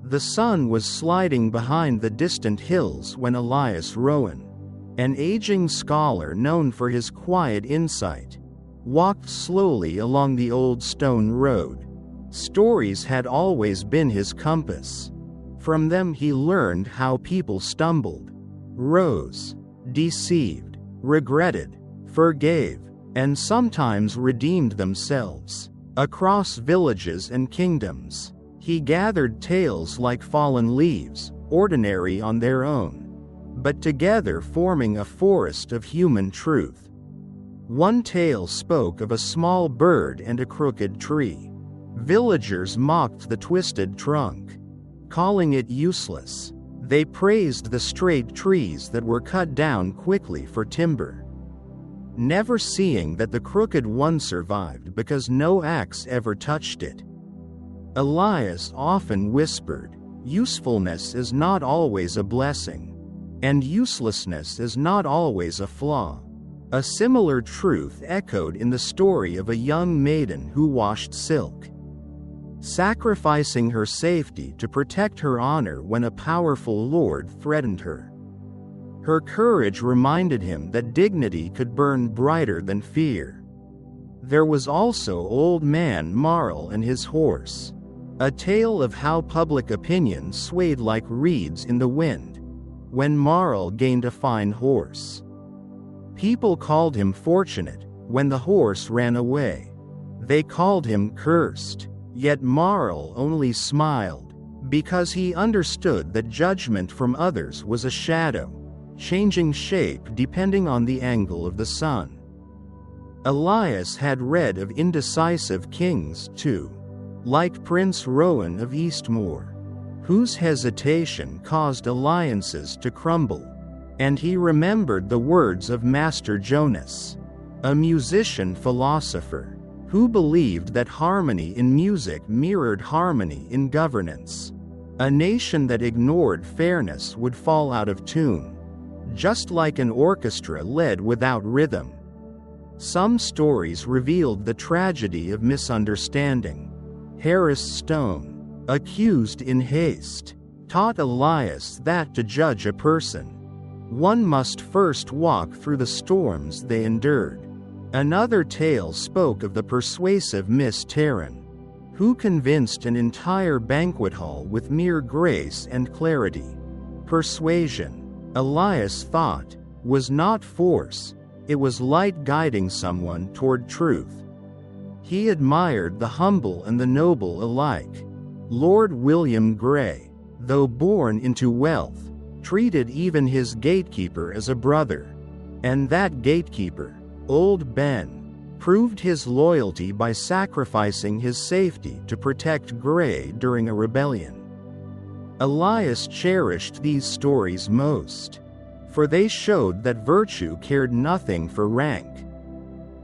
The sun was sliding behind the distant hills when Elias Rowan, an aging scholar known for his quiet insight, walked slowly along the old stone road. Stories had always been his compass. From them he learned how people stumbled, rose, deceived, regretted, forgave, and sometimes redeemed themselves. Across villages and kingdoms, he gathered tales like fallen leaves, ordinary on their own, but together forming a forest of human truth. One tale spoke of a small bird and a crooked tree. Villagers mocked the twisted trunk, calling it useless. They praised the straight trees that were cut down quickly for timber, never seeing that the crooked one survived because no axe ever touched it. Elias often whispered, "Usefulness is not always a blessing, and uselessness is not always a flaw." A similar truth echoed in the story of a young maiden who washed silk, sacrificing her safety to protect her honor when a powerful lord threatened her. Her courage reminded him that dignity could burn brighter than fear. There was also Old Man Marl and his horse, a tale of how public opinion swayed like reeds in the wind. When Marl gained a fine horse, people called him fortunate. When the horse ran away, they called him cursed. Yet Marl only smiled, because he understood that judgment from others was a shadow, changing shape depending on the angle of the sun. Elias had read of indecisive kings too, like Prince Rowan of Eastmoor, whose hesitation caused alliances to crumble. And he remembered the words of Master Jonas, a musician-philosopher, who believed that harmony in music mirrored harmony in governance. A nation that ignored fairness would fall out of tune, just like an orchestra led without rhythm. Some stories revealed the tragedy of misunderstanding. Harris Stone, accused in haste, taught Elias that to judge a person, one must first walk through the storms they endured. Another tale spoke of the persuasive Miss Tarrant, who convinced an entire banquet hall with mere grace and clarity. Persuasion, Elias thought, was not force, it was light guiding someone toward truth. He admired the humble and the noble alike. Lord William Grey, though born into wealth, treated even his gatekeeper as a brother. And that gatekeeper, Old Ben, proved his loyalty by sacrificing his safety to protect Grey during a rebellion. Elias cherished these stories most, for they showed that virtue cared nothing for rank.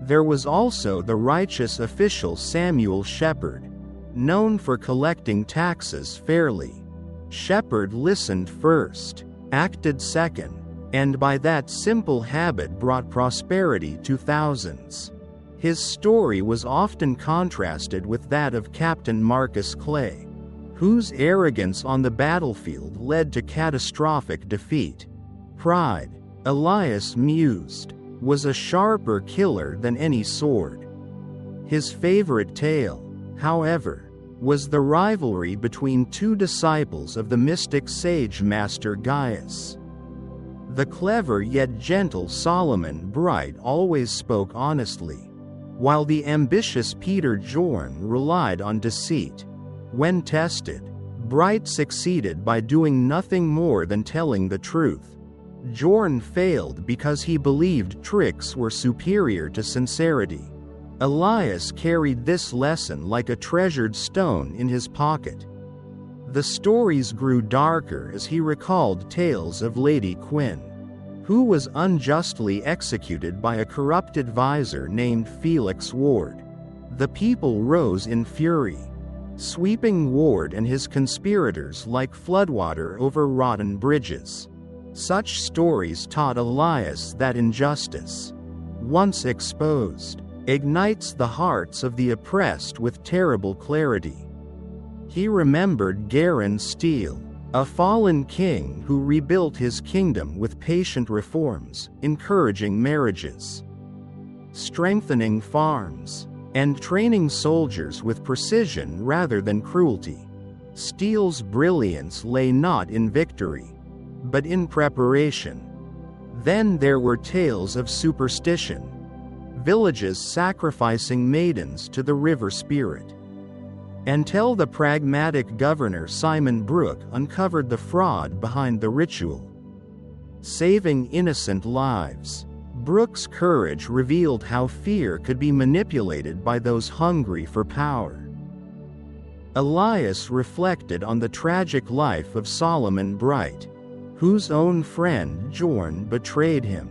There was also the righteous official Samuel Shepherd, known for collecting taxes fairly. Shepherd listened first, acted second, and by that simple habit brought prosperity to thousands. His story was often contrasted with that of Captain Marcus Clay, whose arrogance on the battlefield led to catastrophic defeat. Pride, Elias mused, was a sharper killer than any sword. His favorite tale, however, was the rivalry between two disciples of the mystic sage Master Gaius. The clever yet gentle Solomon Bright always spoke honestly, while the ambitious Peter Jorn relied on deceit. When tested, Bright succeeded by doing nothing more than telling the truth. Jorn failed because he believed tricks were superior to sincerity. Elias carried this lesson like a treasured stone in his pocket. The stories grew darker as he recalled tales of Lady Quinn, who was unjustly executed by a corrupt advisor named Felix Ward. The people rose in fury, sweeping Ward and his conspirators like floodwater over rotten bridges. Such stories taught Elias that injustice, once exposed, ignites the hearts of the oppressed with terrible clarity. He remembered Garin Steele, a fallen king who rebuilt his kingdom with patient reforms, encouraging marriages, strengthening farms, and training soldiers with precision rather than cruelty. Steele's brilliance lay not in victory, but in preparation. Then there were tales of superstition, villages sacrificing maidens to the river spirit, until the pragmatic governor Simon Brooke uncovered the fraud behind the ritual, saving innocent lives. Brooke's courage revealed how fear could be manipulated by those hungry for power. Elias reflected on the tragic life of Solomon Bright, whose own friend Jorn betrayed him,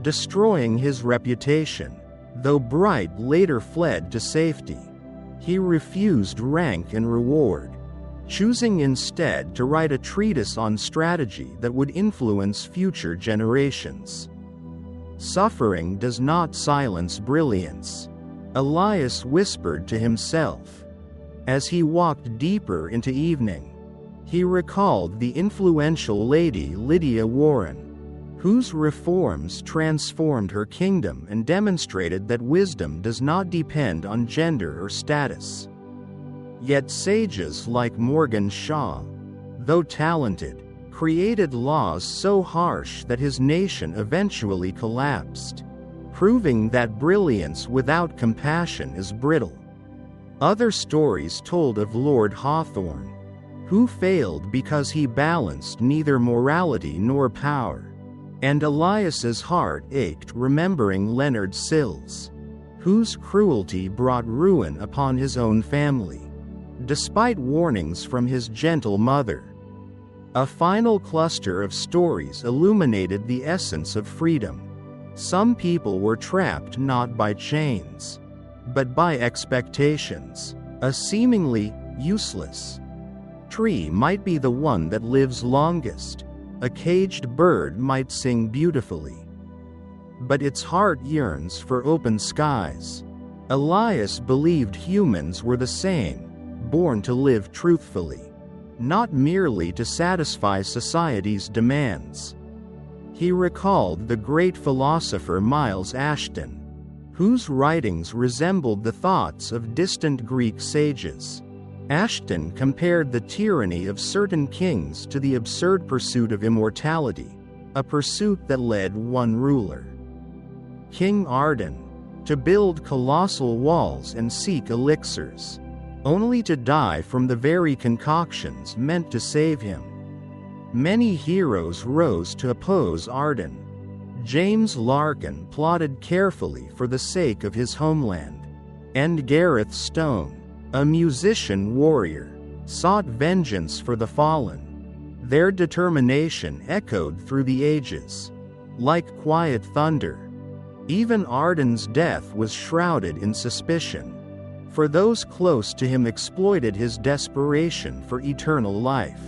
destroying his reputation. Though Bright later fled to safety, he refused rank and reward, choosing instead to write a treatise on strategy that would influence future generations. Suffering does not silence brilliance, Elias whispered to himself. As he walked deeper into evening, he recalled the influential Lady Lydia Warren, whose reforms transformed her kingdom and demonstrated that wisdom does not depend on gender or status. Yet sages like Morgan Shaw, though talented, created laws so harsh that his nation eventually collapsed, proving that brilliance without compassion is brittle. Other stories told of Lord Hawthorne, who failed because he balanced neither morality nor power, and Elias's heart ached remembering Leonard Sills, whose cruelty brought ruin upon his own family, despite warnings from his gentle mother. A final cluster of stories illuminated the essence of freedom. Some people were trapped not by chains, but by expectations. A seemingly useless tree might be the one that lives longest. A caged bird might sing beautifully, but its heart yearns for open skies. Elias believed humans were the same, born to live truthfully, not merely to satisfy society's demands. He recalled the great philosopher Miles Ashton, whose writings resembled the thoughts of distant Greek sages. Ashton compared the tyranny of certain kings to the absurd pursuit of immortality, a pursuit that led one ruler, King Arden, to build colossal walls and seek elixirs, only to die from the very concoctions meant to save him. Many heroes rose to oppose Arden. James Larkin plotted carefully for the sake of his homeland, and Gareth Stone, a musician warrior, sought vengeance for the fallen. Their determination echoed through the ages, like quiet thunder. Even Arden's death was shrouded in suspicion, for those close to him exploited his desperation for eternal life.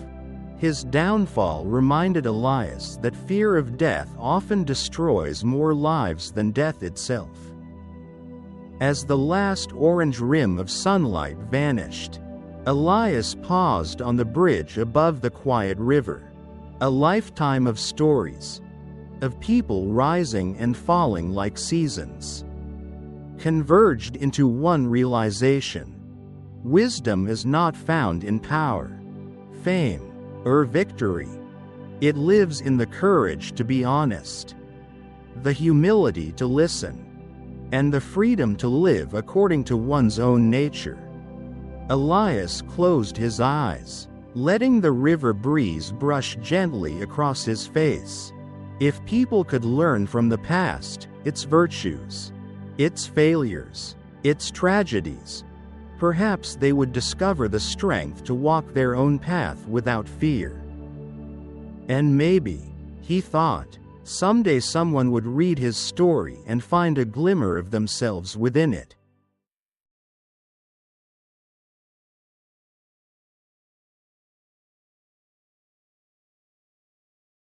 His downfall reminded Elias that fear of death often destroys more lives than death itself. As the last orange rim of sunlight vanished, Elias paused on the bridge above the quiet river. A lifetime of stories, of people rising and falling like seasons, converged into one realization. Wisdom is not found in power, fame, or victory. It lives in the courage to be honest, the humility to listen, and the freedom to live according to one's own nature. Elias closed his eyes, letting the river breeze brush gently across his face. If people could learn from the past, its virtues, its failures, its tragedies, perhaps they would discover the strength to walk their own path without fear. And maybe, he thought, someday someone would read his story and find a glimmer of themselves within it.